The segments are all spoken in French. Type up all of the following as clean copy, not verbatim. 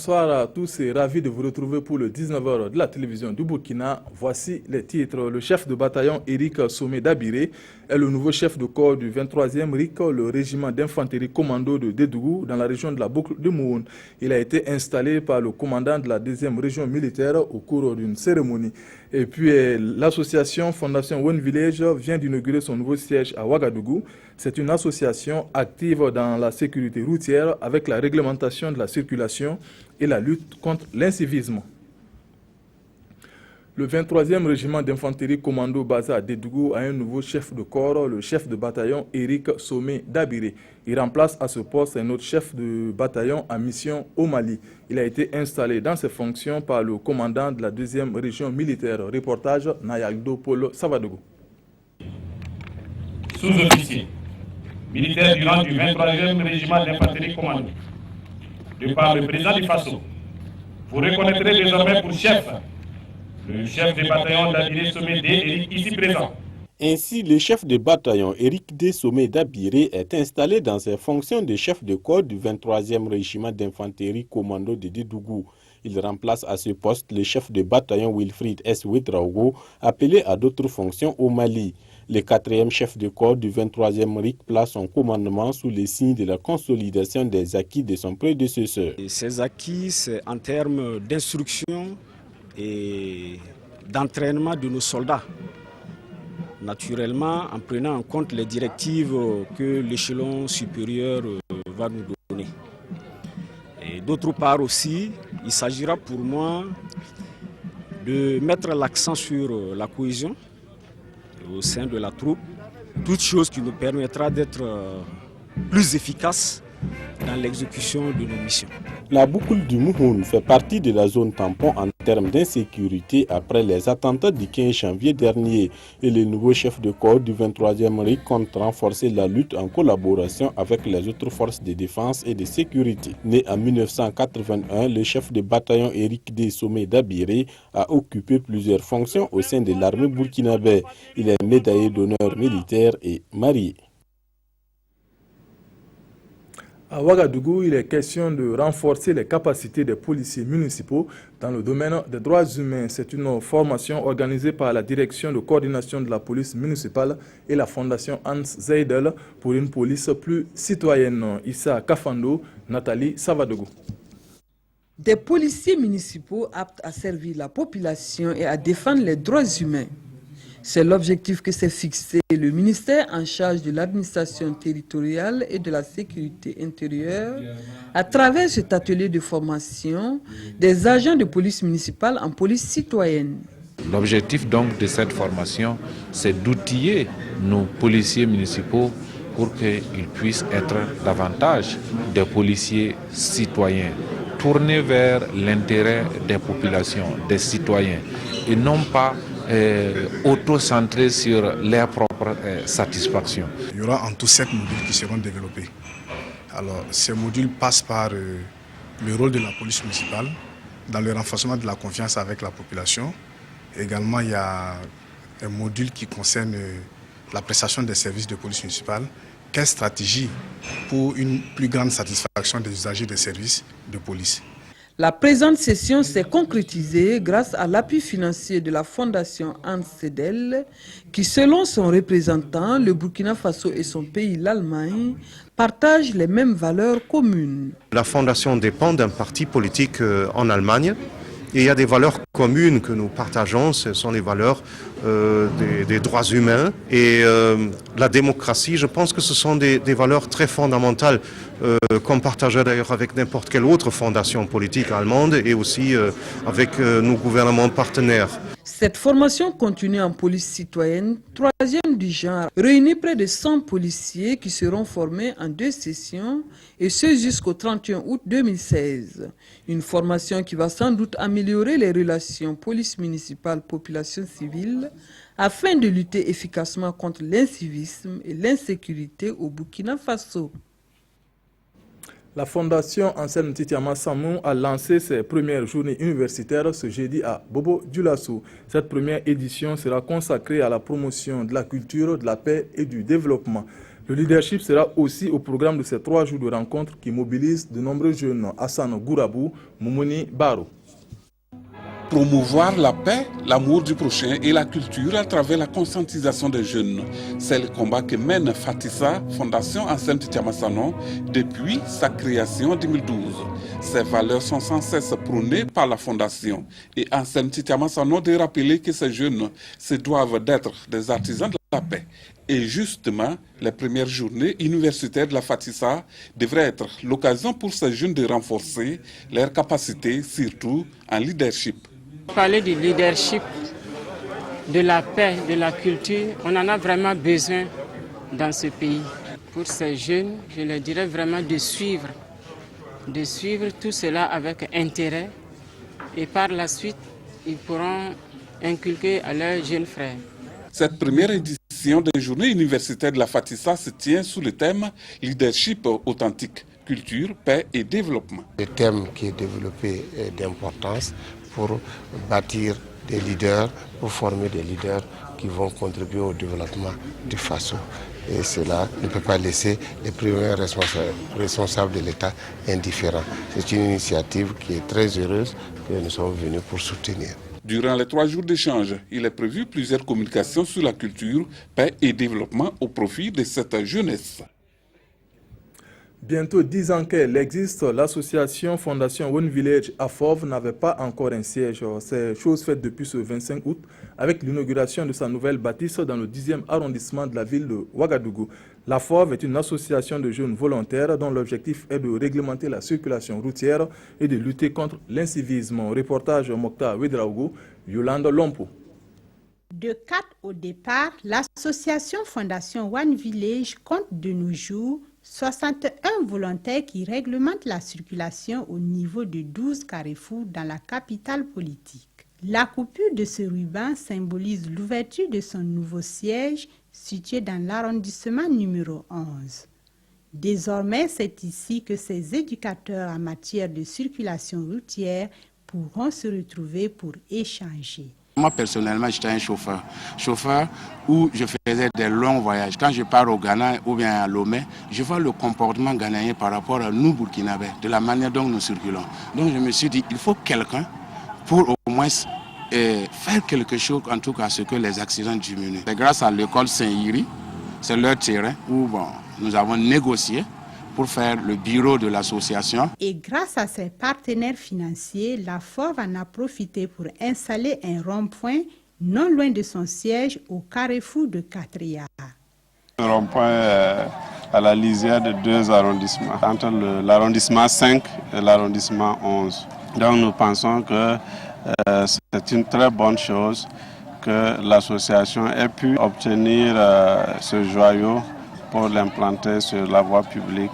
bonsoir à tous et ravi de vous retrouver pour le 19h de la télévision du Burkina. Voici les titres. Le chef de bataillon Eric Somé Dabiré est le nouveau chef de corps du 23e RIC, le régiment d'infanterie commando de Dédougou, dans la région de la boucle de Moun. Il a été installé par le commandant de la 2e région militaire au cours d'une cérémonie. Et puis l'association Fondation One Village vient d'inaugurer son nouveau siège à Ouagadougou. C'est une association active dans la sécurité routière avec la réglementation de la circulation et la lutte contre l'incivisme. Le 23e régiment d'infanterie commando basé à Dédougou a un nouveau chef de corps, le chef de bataillon Eric Somé Dabiré. Il remplace à ce poste un autre chef de bataillon en mission au Mali. Il a été installé dans ses fonctions par le commandant de la 2e région militaire. Reportage Nayagdo Polo Savadougou. Sous-officier, militaire du rang du 23e régiment d'infanterie commando. De par le président du FASO, vous reconnaîtrez désormais pour chef le chef de bataillon Dabiré Somé D, Eric, ici présent. Ainsi, le chef de bataillon Eric D. Somé Dabiré est installé dans ses fonctions de chef de corps du 23e régiment d'infanterie commando de Dédougou. Il remplace à ce poste le chef de bataillon Wilfried S. Ouedraogo, appelé à d'autres fonctions au Mali. Le 4e chef de corps du 23e RIC place son commandement sous les signes de la consolidation des acquis de son prédécesseur. Ces acquis, c'est en termes d'instruction et d'entraînement de nos soldats. Naturellement, en prenant en compte les directives que l'échelon supérieur va nous donner. Et d'autre part aussi, il s'agira pour moi de mettre l'accent sur la cohésion au sein de la troupe, toute chose qui nous permettra d'être plus efficaces dans l'exécution de nos missions. La boucle du Mouhoun fait partie de la zone tampon en termes d'insécurité après les attentats du 15 janvier dernier et le nouveau chef de corps du 23e RIC compte renforcer la lutte en collaboration avec les autres forces de défense et de sécurité. Né en 1981, le chef de bataillon Eric D. Somé Dabiré a occupé plusieurs fonctions au sein de l'armée burkinabé. Il est médaillé d'honneur militaire et marié. À Ouagadougou, il est question de renforcer les capacités des policiers municipaux dans le domaine des droits humains. C'est une formation organisée par la direction de coordination de la police municipale et la fondation Hans Zeidel pour une police plus citoyenne. Issa Kafando, Nathalie Savadougou. Des policiers municipaux aptes à servir la population et à défendre les droits humains. C'est l'objectif que s'est fixé le ministère en charge de l'administration territoriale et de la sécurité intérieure à travers cet atelier de formation des agents de police municipale en police citoyenne. L'objectif donc de cette formation, c'est d'outiller nos policiers municipaux pour qu'ils puissent être davantage des policiers citoyens, tournés vers l'intérêt des populations, des citoyens, et non pas auto-centrés sur leur propre satisfaction. Il y aura en tout 7 modules qui seront développés. Alors, ces modules passent par le rôle de la police municipale dans le renforcement de la confiance avec la population. Également, il y a un module qui concerne la prestation des services de police municipale. Quelle stratégie pour une plus grande satisfaction des usagers des services de police? La présente session s'est concrétisée grâce à l'appui financier de la fondation Hans Zeidel, qui, selon son représentant, le Burkina Faso et son pays, l'Allemagne, partagent les mêmes valeurs communes. La fondation dépend d'un parti politique en Allemagne. Et il y a des valeurs communes que nous partageons, ce sont les valeurs des droits humains et la démocratie. Je pense que ce sont des valeurs très fondamentales qu'on partagerait d'ailleurs avec n'importe quelle autre fondation politique allemande et aussi avec nos gouvernements partenaires. Cette formation continue en police citoyenne, 3e du genre, réunit près de 100 policiers qui seront formés en 2 sessions et ce jusqu'au 31 août 2016. Une formation qui va sans doute améliorer les relations police municipale-population civile afin de lutter efficacement contre l'incivisme et l'insécurité au Burkina Faso. La fondation Anselme Titiama Samou a lancé ses premières journées universitaires ce jeudi à Bobo Dioulasso. Cette première édition sera consacrée à la promotion de la culture, de la paix et du développement. Le leadership sera aussi au programme de ces 3 jours de rencontre qui mobilisent de nombreux jeunes. Hassan Gourabou, Moumouni Baro. Promouvoir la paix, l'amour du prochain et la culture à travers la conscientisation des jeunes. C'est le combat que mène Fatissa, Fondation Enceinte Tiamassano, depuis sa création en 2012. Ces valeurs sont sans cesse prônées par la Fondation. Et Enceinte Tiamassano de rappeler que ces jeunes se doivent d'être des artisans de la paix. Et justement, les premières journées universitaires de la Fatissa devraient être l'occasion pour ces jeunes de renforcer leurs capacités, surtout en leadership. Parler du leadership, de la paix, de la culture, on en a vraiment besoin dans ce pays. Pour ces jeunes, je leur dirais vraiment de suivre tout cela avec intérêt et par la suite, ils pourront inculquer à leurs jeunes frères. Cette première édition des journées universitaires de la Fatissa se tient sous le thème « Leadership authentique, culture, paix et développement ». Le thème qui est développé est d'importance pour bâtir des leaders, pour former des leaders qui vont contribuer au développement du Faso. Et cela ne peut pas laisser les premiers responsables de l'État indifférents. C'est une initiative qui est très heureuse que nous sommes venus pour soutenir. Durant les 3 jours d'échange, il est prévu plusieurs communications sur la culture, paix et développement au profit de cette jeunesse. Bientôt 10 ans qu'elle existe, l'association Fondation One Village à Fauve n'avait pas encore un siège. C'est chose faite depuis ce 25 août avec l'inauguration de sa nouvelle bâtisse dans le 10e arrondissement de la ville de Ouagadougou. La Fauve est une association de jeunes volontaires dont l'objectif est de réglementer la circulation routière et de lutter contre l'incivisme. Reportage Mokhtar Ouedraogo, Yolande Lompo. De 4 au départ, l'association Fondation One Village compte de nos jours 61 volontaires qui réglementent la circulation au niveau de 12 carrefours dans la capitale politique. La coupure de ce ruban symbolise l'ouverture de son nouveau siège situé dans l'arrondissement numéro 11. Désormais, c'est ici que ces éducateurs en matière de circulation routière pourront se retrouver pour échanger. Moi, personnellement, j'étais un chauffeur où je faisais des longs voyages. Quand je pars au Ghana ou bien à Lomé, je vois le comportement ghanéen par rapport à nous, Burkinabés, de la manière dont nous circulons. Donc, je me suis dit, il faut quelqu'un pour au moins faire quelque chose, en tout cas, à ce que les accidents diminuent. C'est grâce à l'école Saint-Iri, c'est leur terrain où nous avons négocié pour faire le bureau de l'association. Et grâce à ses partenaires financiers, la Fauve en a profité pour installer un rond-point non loin de son siège au carrefour de Catria. Un rond-point à la lisière de 2 arrondissements, entre l'arrondissement 5 et l'arrondissement 11. Donc nous pensons que c'est une très bonne chose que l'association ait pu obtenir ce joyau pour l'implanter sur la voie publique.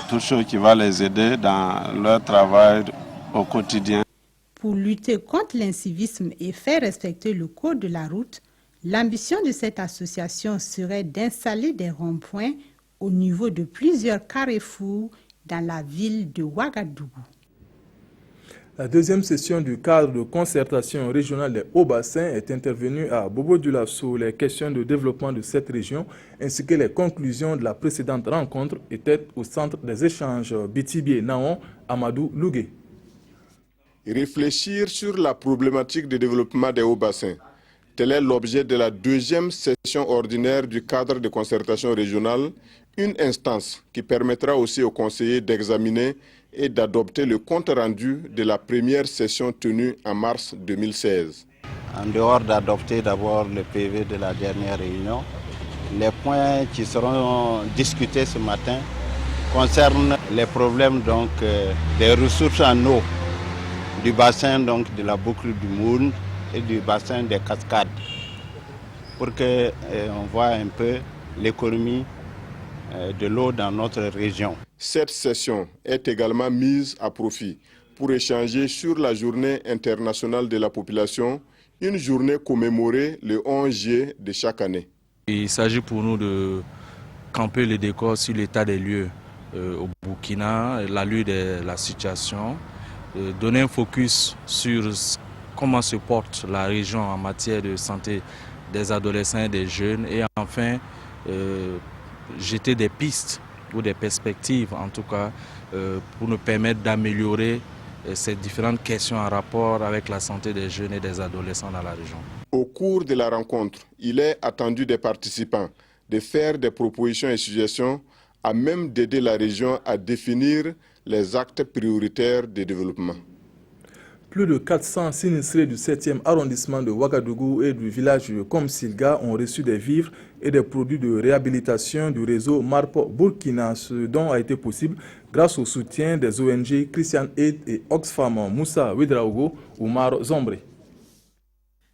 Tout ce qui va les aider dans leur travail au quotidien. Pour lutter contre l'incivisme et faire respecter le code de la route, l'ambition de cette association serait d'installer des ronds-points au niveau de plusieurs carrefours dans la ville de Ouagadougou. La deuxième session du cadre de concertation régionale des Hauts-Bassins est intervenue à Bobo-Dioula sur les questions de développement de cette région ainsi que les conclusions de la précédente rencontre étaient au centre des échanges. Bitibie Naon, Amadou Lougué. Réfléchir sur la problématique de développement des Hauts-Bassins. Tel est l'objet de la deuxième session ordinaire du cadre de concertation régionale, une instance qui permettra aussi aux conseillers d'examiner et d'adopter le compte-rendu de la première session tenue en mars 2016. En dehors d'adopter d'abord le PV de la dernière réunion, les points qui seront discutés ce matin concernent les problèmes des ressources en eau du bassin de la boucle du Moune et du bassin des Cascades pour qu'on voit un peu l'économie de l'eau dans notre région. Cette session est également mise à profit pour échanger sur la journée internationale de la population, une journée commémorée le 11 juillet de chaque année. Il s'agit pour nous de camper le décor sur l'état des lieux au Burkina, la lutte de la situation, donner un focus sur comment se porte la région en matière de santé des adolescents et des jeunes et enfin jeter des pistes ou des perspectives, en tout cas, pour nous permettre d'améliorer ces différentes questions en rapport avec la santé des jeunes et des adolescents dans la région. Au cours de la rencontre, il est attendu des participants de faire des propositions et suggestions à même d'aider la région à définir les actes prioritaires de développement. Plus de 400 sinistrés du 7e arrondissement de Ouagadougou et du village de Komsilga ont reçu des vivres et des produits de réhabilitation du réseau MARP Burkina, ce dont a été possible grâce au soutien des ONG Christian Aid et Oxfam. Moussa Ouedraogo, Oumar Zombre.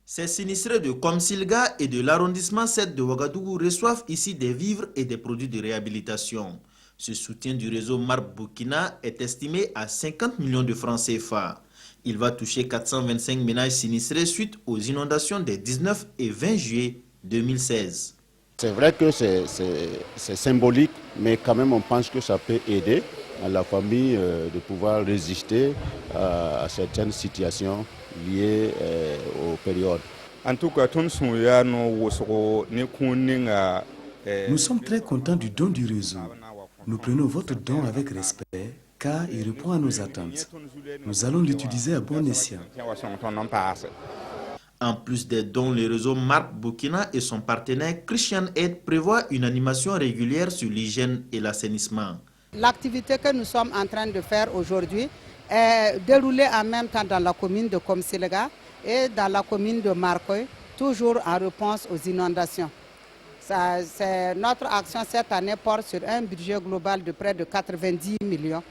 Ces sinistrés de Komsilga et de l'arrondissement 7 de Ouagadougou reçoivent ici des vivres et des produits de réhabilitation. Ce soutien du réseau MARP Burkina est estimé à 50 millions de francs CFA. Il va toucher 425 ménages sinistrés suite aux inondations des 19 et 20 juillet 2016. C'est vrai que c'est symbolique, mais quand même on pense que ça peut aider à la famille de pouvoir résister à certaines situations liées aux périodes. En tout cas, nous sommes très contents du don du réseau. Nous prenons votre don avec respect car il répond à nos attentes. Nous allons l'utiliser à bon escient. En plus des dons, le réseau MARP Burkina et son partenaire Christian Aid prévoient une animation régulière sur l'hygiène et l'assainissement. L'activité que nous sommes en train de faire aujourd'hui est déroulée en même temps dans la commune de Komsilga et dans la commune de Marcoy, toujours en réponse aux inondations. Notre action cette année porte sur un budget global de près de 90 millions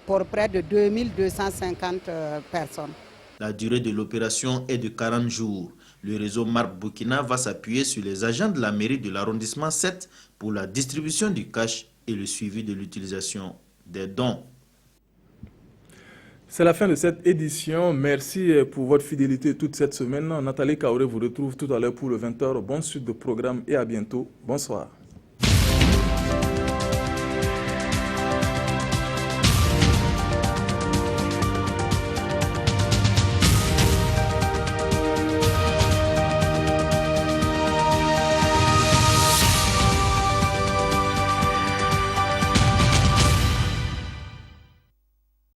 pour près de 2250 personnes. La durée de l'opération est de 40 jours. Le réseau MARP Burkina va s'appuyer sur les agents de la mairie de l'arrondissement 7 pour la distribution du cash et le suivi de l'utilisation des dons. C'est la fin de cette édition. Merci pour votre fidélité toute cette semaine. Nathalie Kaoré vous retrouve tout à l'heure pour le 20h. Bonne suite de programme et à bientôt. Bonsoir.